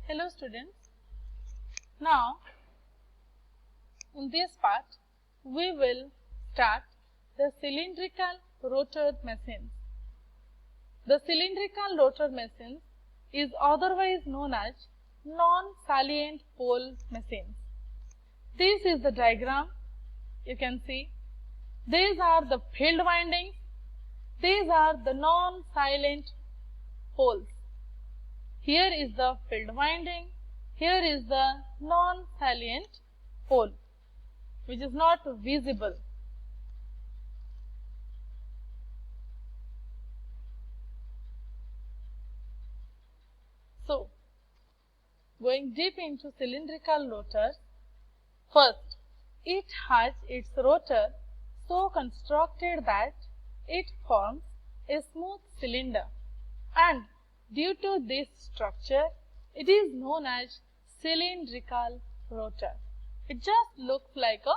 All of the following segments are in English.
Hello students. Now in this part we will start the cylindrical rotor machines. The cylindrical rotor machines is otherwise known as non-salient pole machines. This is the diagram. You can see these are the field windings. These are the non-salient poles. Here is the field winding. Here is the non-salient pole which is not visible. So, going deep into cylindrical rotors, first, it has its rotor so constructed that it forms a smooth cylinder, and due to this structure, it is known as cylindrical rotor. It just looks like a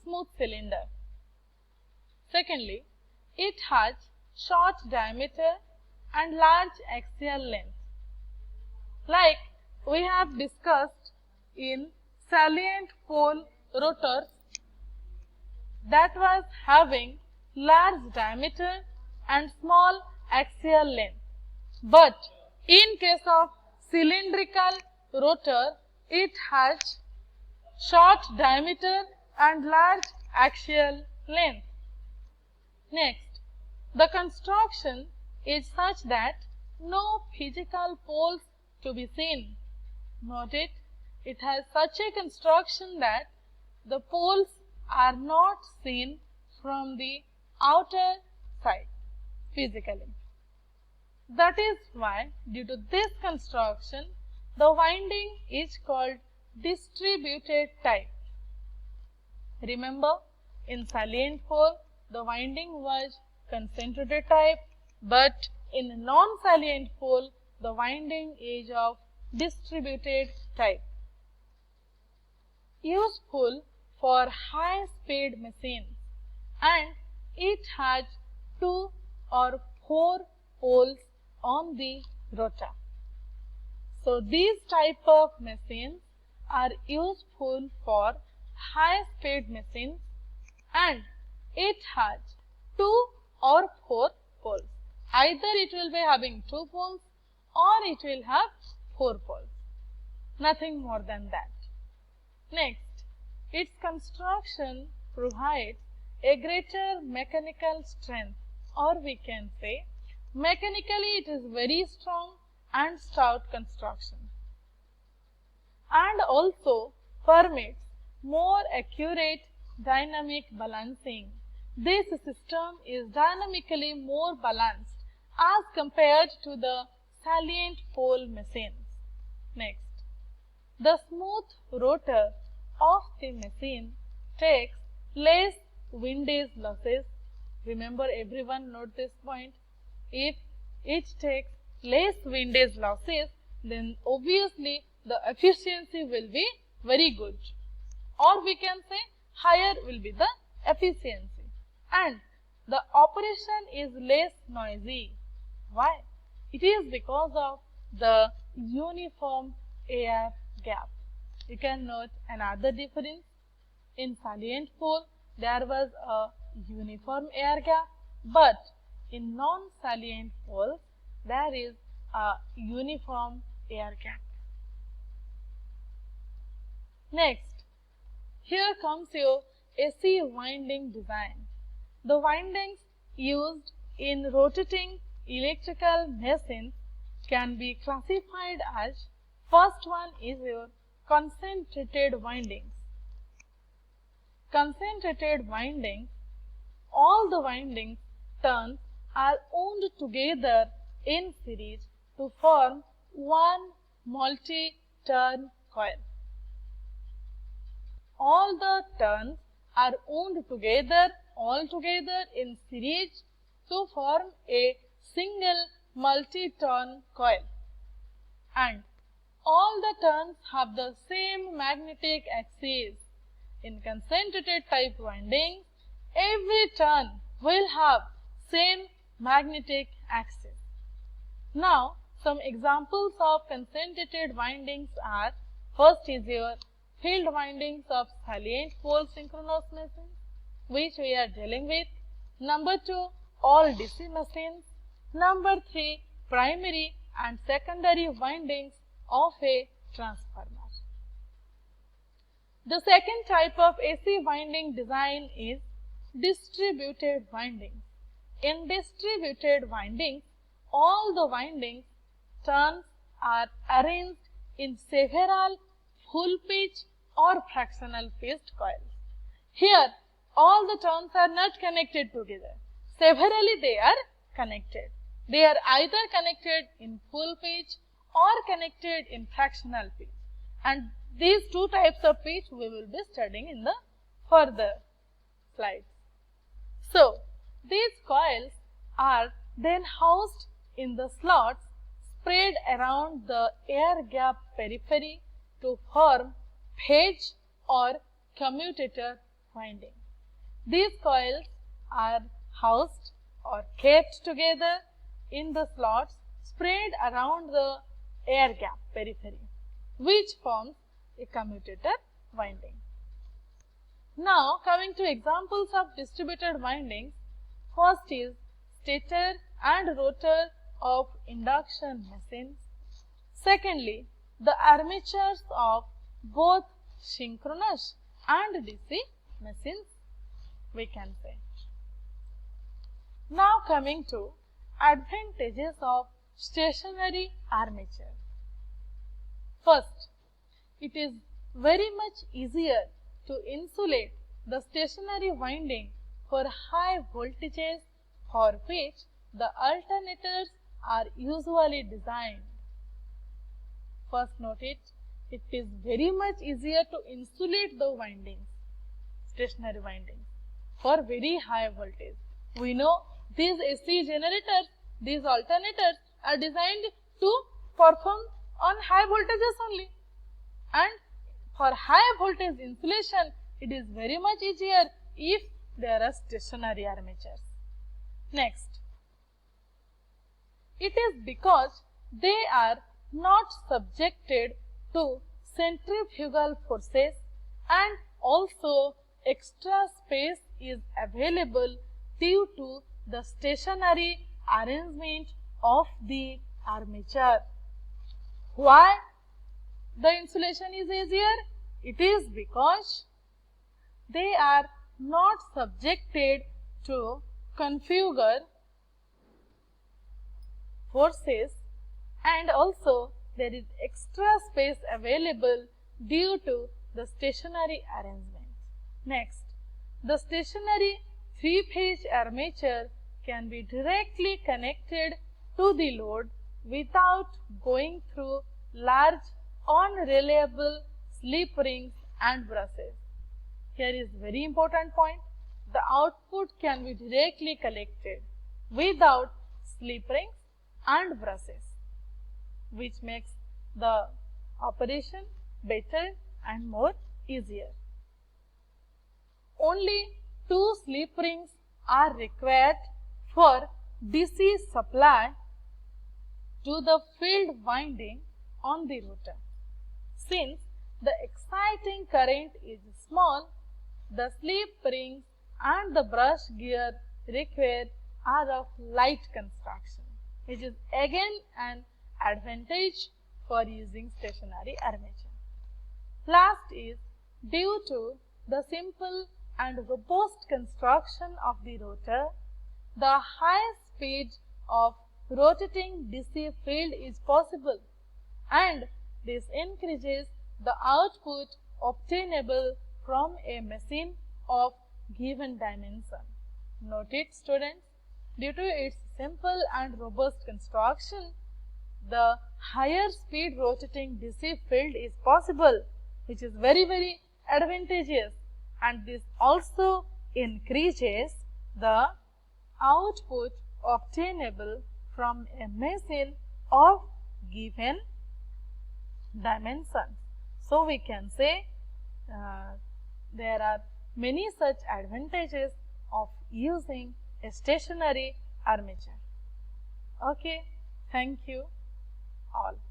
smooth cylinder. Secondly, it has short diameter and large axial length. Like we have discussed in salient pole rotors that was having large diameter and small axial length. But in case of cylindrical rotor, it has short diameter and large axial length. Next, the construction is such that no physical poles to be seen. Note it, it has such a construction that the poles are not seen from the outer side physically. That is why, due to this construction, the winding is called distributed type. Remember, in salient pole, the winding was concentrated type, but in non-salient pole, the winding is of distributed type. Useful for high-speed machines, and it has 2 or 4 poles on the rotor. So, these type of machines are useful for high-speed machines, and it has 2 or 4 poles. Either it will be having 2 poles or it will have 4 poles. Nothing more than that. Next, its construction provides a greater mechanical strength, or we can say mechanically it is very strong and stout construction, and also permits more accurate dynamic balancing. This system is dynamically more balanced as compared to the salient pole machines. Next, the smooth rotor of the machine takes less windage losses. Remember, everyone note this point. If it takes less windage losses, then obviously the efficiency will be very good, or we can say higher will be the efficiency, and the operation is less noisy. Why? It is because of the uniform air gap. You can note another difference. In salient pole, there was a uniform air gap, but in non-salient poles, there is a uniform air gap. Next, here comes your AC winding design. The windings used in rotating electrical machines can be classified as, first one is your concentrated windings. Concentrated windings, all the windings turns are wound together in series to form one multi-turn coil. All the turns are wound together in series to form a single multi-turn coil, and all the turns have the same magnetic axis. In concentrated type winding, every turn will have same magnetic axis. Now, Some examples of concentrated windings are, first is your field windings of salient pole synchronous machines, which we are dealing with. Number 2, all DC machines. Number 3, primary and secondary windings of a transformer. The second type of AC winding design is distributed windings. In distributed windings, all the windings turns are arranged in several full pitch or fractional pitched coils. Here, all the turns are not connected together. Severally they are connected. They are either connected in full pitch or connected in fractional pitch. And these two types of pitch we will be studying in the further slides. So, these coils are then housed in the slots spread around the air gap periphery to form phase or commutator winding. These coils are housed or kept together in the slots spread around the air gap periphery, which forms a commutator winding. Now, coming to examples of distributed windings, first is stator and rotor of induction machines. Secondly, the armatures of both synchronous and DC machines, we can say. Now, coming to advantages of stationary armature. First, it is very much easier to insulate the stationary winding for high voltages for which the alternators are usually designed. First note it is very much easier to insulate the windings, stationary windings, for very high voltage. We know these AC generators, these alternators are designed to perform on high voltages only, and for high voltage insulation it is very much easier if there are stationary armatures. Next, it is because they are not subjected to centrifugal forces, and also extra space is available due to the stationary arrangement of the armature. Why the insulation is easier? It is because they are not subjected to centrifugal forces, and also there is extra space available due to the stationary arrangement. Next, the stationary three-phase armature can be directly connected to the load without going through large unreliable slip rings and brushes. Here is very important point. The output can be directly collected without slip rings and brushes, which makes the operation better and more easier. Only 2 slip rings are required for DC supply to the field winding on the rotor. Since the exciting current is small, the slip rings and the brush gear required are of light construction, which is again an advantage for using stationary armature. Last is, due to the simple and robust construction of the rotor, the high speed of rotating DC field is possible, and this increases the output obtainable from a machine of given dimension. Note it, students, due to its simple and robust construction, the higher speed rotating DC field is possible, which is very advantageous, and this also increases the output obtainable from a machine of given dimensions. So, we can say there are many such advantages of using a stationary armature. Okay, thank you. all.